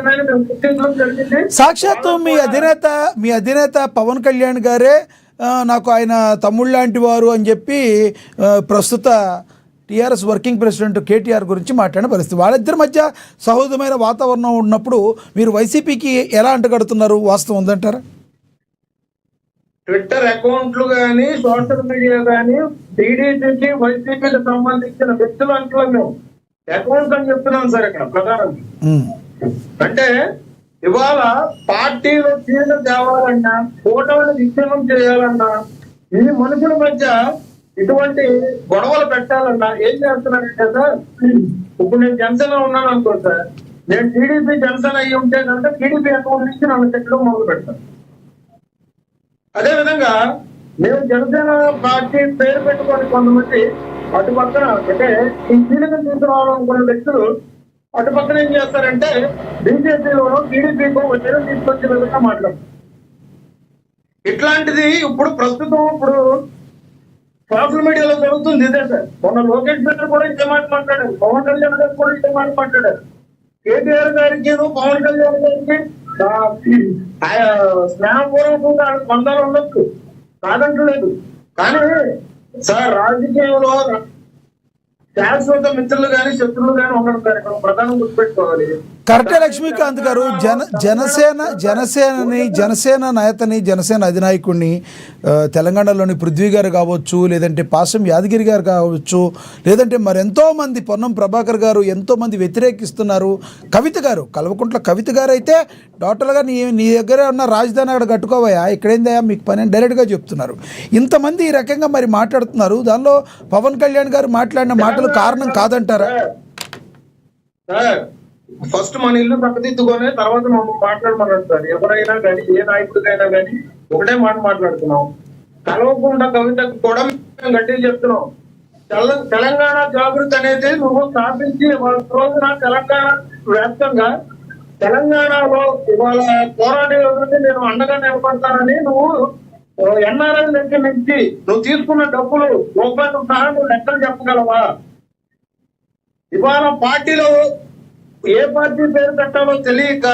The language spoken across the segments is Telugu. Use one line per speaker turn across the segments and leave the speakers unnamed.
నిర్ణయాన్ని మేము గుర్తించడం జరిగింది.
సాక్షాత్తు మీ అధినేత పవన్ కళ్యాణ్ గారే నాకు ఆయన తమ్ముళ్ళు లాంటి వారు అని చెప్పి ప్రస్తుత టీఆర్ఎస్ వర్కింగ్ ప్రెసిడెంట్ కేటీఆర్ గురించి మాట్లాడిన పరిస్థితి. వాళ్ళిద్దరి మధ్య సహోదరమైన వాతావరణం ఉన్నప్పుడు మీరు వైసీపీకి ఎలా అంటగడుతున్నారు? వాస్తవం ఉందంటారా?
ట్విట్టర్ అకౌంట్లు కానీ సోషల్ మీడియా కానీ టీడీపీకి వైసీపీకి సంబంధించిన వ్యక్తులు అంటున్నాం, అకౌంట్ అని చెప్తున్నాం సార్ ఇక్కడ ప్రధానంగా. అంటే ఇవాళ పార్టీలో చీల తేవాలన్నా, కూటమిని విచ్ఛిన్నం చేయాలన్నా, ఈ మనుషుల మధ్య ఇటువంటి గొడవలు పెట్టాలన్నా ఏం చేస్తున్నారంటే సార్, ఇప్పుడు నేను జనసేన ఉన్నాను అనుకో సార్, నేను టీడీపీ జనసేన అయ్యి ఉంటే కనుక టీడీపీ అకౌంట్ నుంచి నన్ను చెట్లు మొదలు పెడతాను. అదే విధంగా మేము జనసేన పార్టీ పేరు పెట్టుకొని కొంతమంది అటు పక్కన అంటే ఈ కీలకం తీసుకురావాలనుకున్న వ్యక్తులు అటు పక్కన ఏం చేస్తారంటే బీజేపీలోనూ టీడీపీకో వచ్చేది తీసుకొచ్చే విధంగా మాట్లాడతారు. ఇట్లాంటిది ఇప్పుడు ప్రస్తుతం ఇప్పుడు సోషల్ మీడియాలో జరుగుతుంది ఇదే సార్. మొన్న లోకేష్ గారు కూడా ఇదే మాట మాట్లాడారు, పవన్ కళ్యాణ్ గారు కూడా ఇదే మాట మాట్లాడారు. కేటీఆర్ గారికి పవన్ కళ్యాణ్ గారికి స్నేహపూర్వకంగా బంధాలు ఉండొచ్చు, కాదంటలేదు. కానీ సార్ రాజకీయంలో శాశ్వత మిత్రులు కానీ శత్రువులు కానీ ఉండడం సార్ ఇక్కడ ప్రధానం గుర్తుపెట్టుకోవాలి.
కరెక్టే లక్ష్మీకాంత్ గారు. జనసేన నేతని, జనసేన అధినాయకుడిని తెలంగాణలోని పృథ్వీ గారు కావచ్చు, లేదంటే పాసం యాదగిరి గారు కావచ్చు, లేదంటే మరెంతోమంది పొన్నం ప్రభాకర్ గారు ఎంతోమంది వ్యతిరేకిస్తున్నారు. కవిత గారు, కల్వకుంట్ల కవిత గారు అయితే టోటల్గా నీ దగ్గర ఉన్న రాజధాని అక్కడ కట్టుకోవయా, ఇక్కడేందయా మీకు పని అని డైరెక్ట్గా చెప్తున్నారు. ఇంతమంది ఈ రకంగా మరి మాట్లాడుతున్నారు. దానిలో పవన్ కళ్యాణ్ గారు మాట్లాడిన మాటలు కారణం కాదంటారా?
ఫస్ట్ మన ఇల్లు ప్రకటిద్దుకొని తర్వాత మనం మాట్లాడమన్నాడు సార్. ఎవరైనా కానీ ఏ నాయకుడికైనా కానీ ఒకటే మాట మాట్లాడుతున్నాం. కలవకుండా కవితకు కూడా గట్టిగా చెప్తున్నాం. తెలంగాణ జాగృతి అనేది నువ్వు స్థాపించి రోజున తెలంగాణ వ్యాప్తంగా తెలంగాణలో ఇవాళ పోరాడే ఎవరికి నేను అండగా నిలబడతానని నువ్వు ఎన్ఆర్ఐ దగ్గర నుంచి నువ్వు తీసుకున్న డబ్బులు రూపాయలు సహా నువ్వు లెక్కలు చెప్పగలవా? ఇవాళ పార్టీలో ఏ పార్టీ పేరు పెట్టాలో తెలియక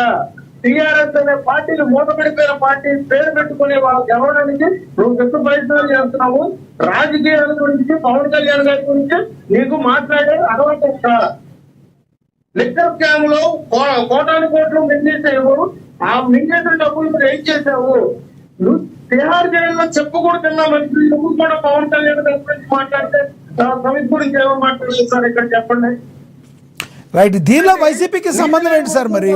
టీఆర్ఎస్ అనే పార్టీని మూతపడిపోయిన పార్టీ పేరు పెట్టుకునే వాళ్ళకి ఎవరడానికి నువ్వు ఎక్కువ ప్రయత్నాలు చేస్తున్నావు. రాజకీయాల గురించి పవన్ కళ్యాణ్ గారి గురించి నీకు మాట్లాడే అలవాటు ఉందా? లిక్కర్ స్కామ్ లో కోటాను కోట్లు మింగేసావు. ఆ మింగేసిన డబ్బులు మీరు ఏం చేసావు? నువ్వు తిహార్ జైల్లో చెప్పుకూడదున్నా మంచి నువ్వు కూడా పవన్ కళ్యాణ్ గారి గురించి మాట్లాడితే సమితి గురించి ఏమో మాట్లాడలేదు సార్ ఇక్కడ చెప్పండి.
రైట్. దీనిలో వైసీపీకి సంబంధం ఏంటి సార్? మరి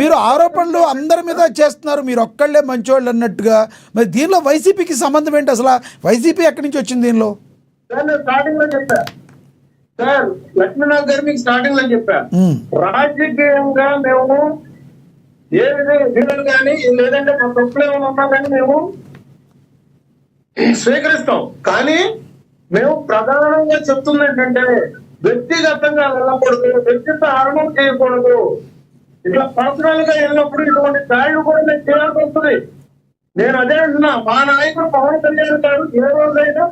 మీరు ఆరోపణలు అందరి మీద చేస్తున్నారు, మీరు ఒక్కళ్ళే మంచివాళ్ళు అన్నట్టుగా. మరి దీనిలో వైసీపీకి సంబంధం ఏంటి అసలు? వైసీపీ ఎక్కడి నుంచి వచ్చింది దీనిలో?
స్టార్టింగ్ లో చెప్పా సార్, లక్ష్మీనాథ్ గారు మీకు స్టార్టింగ్ లో చెప్పా, రాజకీయంగా మేము ఏ విధంగా కానీ లేదంటే మా తప్పులు ఏమైనా ఉన్నా కానీ మేము స్వీకరిస్తాం. కానీ మేము ప్రధానంగా చెప్తుంది ఏంటంటే వ్యక్తిగతంగా వెళ్ళకూడదు, వ్యక్తిగత హరణం చేయకూడదు. ఇట్లా పర్సనల్ గా వెళ్ళినప్పుడు ఇటువంటి దాడులు కూడా నేను చేయాల్సి వస్తుంది. నేను అదే అంటున్నా, మా నాయకుడు పవన్ కళ్యాణ్ గారు ఏ రోజైనా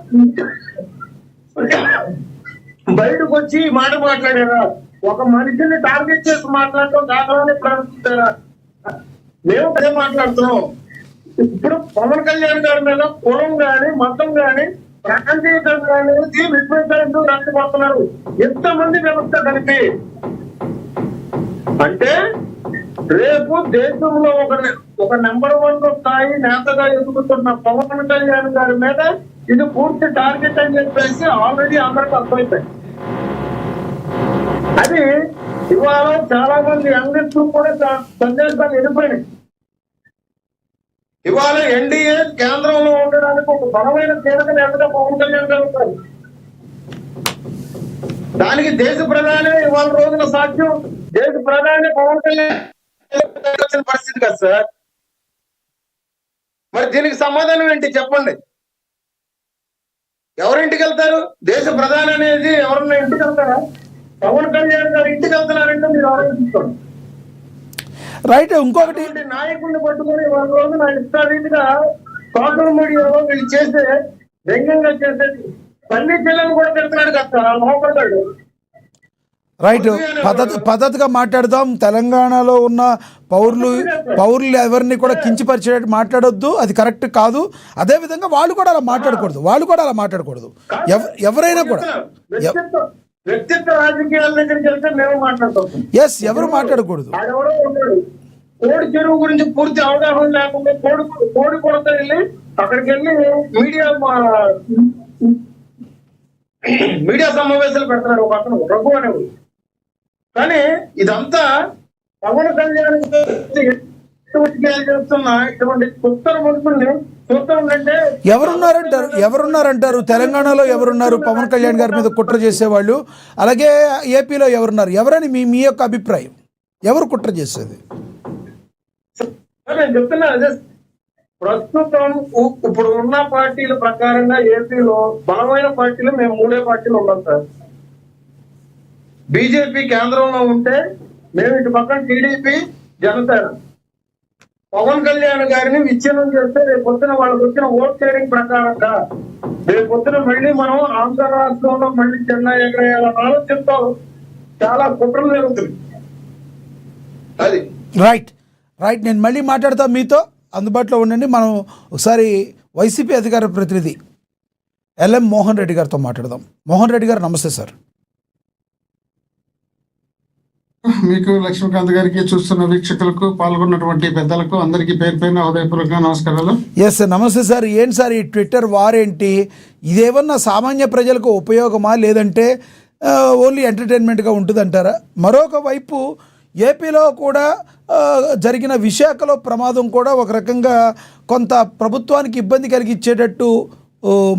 బయటకు వచ్చి ఈ మాట మాట్లాడారా? ఒక మనిషిని టార్గెట్ చేసి మాట్లాడటం దాఖలాన్ని ప్రారంభించారా? మేము అదే మాట్లాడుతున్నాం. ఇప్పుడు పవన్ కళ్యాణ్ గారి మీద కులం గాని మతం గాని ప్రాంతీయత విశ్లేషణ రచ్చబడుతున్నారు ఎంతమంది వ్యవస్థ కలిపి. అంటే రేపు దేశంలో ఒక నెంబర్ 1 స్థాయి నేతగా ఎదుగుతున్న పవన్ కళ్యాణ్ గారి మీద ఇది పూర్తి టార్గెట్ అని చెప్పేసి ఆల్రెడీ అందరికి అర్థమైపోయింది. అది ఇవాళ చాలా మంది యంగ్స్టర్లు కూడా సందేశాలు వెళ్ళిపోయినాయి. ఇవాళ ఎన్డీఏ కేంద్రంలో ఉండడానికి ఒక బలమైన కీలక నేతగా పవన్ కళ్యాణ్ గారు ఉంటారు. దానికి దేశ ప్రధాని ఇవాళ రోజున సాధ్యం. దేశ ప్రధాని పవన్ కళ్యాణ్ పరిస్థితి కదా సార్. మరి దీనికి సమాధానం ఏంటి చెప్పండి? ఎవరింటికి వెళ్తారు? దేశ ప్రధాని అనేది ఎవరన్నా ఇంటికి వెళ్తారా? పవన్ కళ్యాణ్ గారు ఇంటికి వెళ్తున్నారంటే మీరు ఆలోచించుకోండి.
రైట్. ఇంకొకటి,
నాయకుడిని పట్టుకుని వాళ్ళ రోజు నా ఇష్టారీతిగా సోషల్ మీడియాలో వీళ్ళు చేసే వ్యంగ్యంగా చేసేది పల్లి జిల్లాను కూడా తిడుతున్నాడు కదా లోపడ్డాడు.
రైట్, పద్ధతిగా మాట్లాడదాం. తెలంగాణలో ఉన్న పౌరులు ఎవరిని కూడా కించపరిచేటట్టు మాట్లాడొద్దు, అది కరెక్ట్ కాదు. అదేవిధంగా వాళ్ళు కూడా అలా మాట్లాడకూడదు. ఎవరైనా కూడా
వ్యక్తిత్వ రాజకీయాల దగ్గరికి వెళ్తే మేము మాట్లాడుతాం.
ఎస్, ఎవరు మాట్లాడకూడదు.
కోడి చెరువు గురించి పూర్తి అవగాహన లేకుండా కోడి కొడత వెళ్ళి అక్కడికి వెళ్ళి మీడియా సమావేశాలు పెడుతున్నాడు ఒక అతను, రఘు అనేవాడు. కానీ ఇదంతా పవన్ కళ్యాణ్ చేస్తున్న ఇటువంటి ఉత్తర మనుషుల్ని చూస్తాం అంటే
ఎవరున్నారంటారు తెలంగాణలో ఎవరున్నారు పవన్ కళ్యాణ్ గారి మీద కుట్ర చేసేవాళ్ళు? అలాగే ఏపీలో ఎవరని మీ యొక్క అభిప్రాయం? ఎవరు కుట్ర చేసేది?
నేను చెప్తున్నా అదే, ప్రస్తుతం ఇప్పుడు ఉన్న పార్టీల ప్రకారంగా ఏపీలో బలమైన పార్టీలు మేము 3 పార్టీలు ఉన్నాం సార్. బీజేపీ కేంద్రంలో ఉంటే మేము ఇటు పక్కన టీడీపీ, జనసేన. పవన్ కళ్యాణ్ గారిని విచ్ఛిన్నం చేస్తే రేపు పొద్దున వాళ్ళకి వచ్చిన ఓట్ షేరింగ్ ప్రకారంగా రేపు పొద్దున మళ్ళీ మనం ఆంధ్ర రాష్ట్రంలో మళ్ళీ చెన్నై ఎగరేయాలన్న ఆలోచనతో చాలా కుట్రలు జరుగుతుంది. అది
రైట్. నేను మళ్ళీ మాట్లాడతా, మీతో అందుబాటులో ఉండండి. మనం ఒకసారి వైసీపీ అధికార ప్రతినిధి ఎల్ఎం మోహన్ రెడ్డి గారితో మాట్లాడదాం. మోహన్ రెడ్డి గారు, నమస్తే సార్.
మీకు, లక్ష్మీకాంత్ గారికి, చూస్తున్న వీక్షకులకు, పాల్గొన్నటువంటి పెద్దలకు అందరికీ పేరు పేరున హృదయపూర్వక నమస్కారాలు.
ఎస్, నమస్తే సార్. ఏంటి సార్ ఈ ట్విట్టర్ వార్ ఏంటి? ఇదేమన్నా సామాన్య ప్రజలకు ఉపయోగమా, లేదంటే ఓన్లీ ఎంటర్టైన్మెంట్గా ఉంటుందంటారా? మరొక వైపు ఏపీలో కూడా జరిగిన విశాఖలో ప్రమాదం కూడా ఒక రకంగా కొంత ప్రభుత్వానికి ఇబ్బంది కలిగించేటట్టు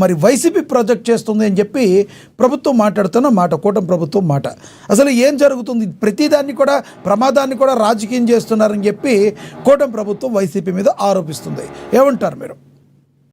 మరి వైసీపీ ప్రాజెక్ట్ చేస్తుంది అని చెప్పి ప్రభుత్వం మాట్లాడుతున్న మాట, కూటమి ప్రభుత్వం మాట. అసలు ఏం జరుగుతుంది? ప్రతిదాన్ని కూడా, ప్రమాదాన్ని కూడా రాజకీయం చేస్తున్నారని చెప్పి కూటమి ప్రభుత్వం వైసీపీ మీద ఆరోపిస్తుంది. ఏమంటారు మీరు?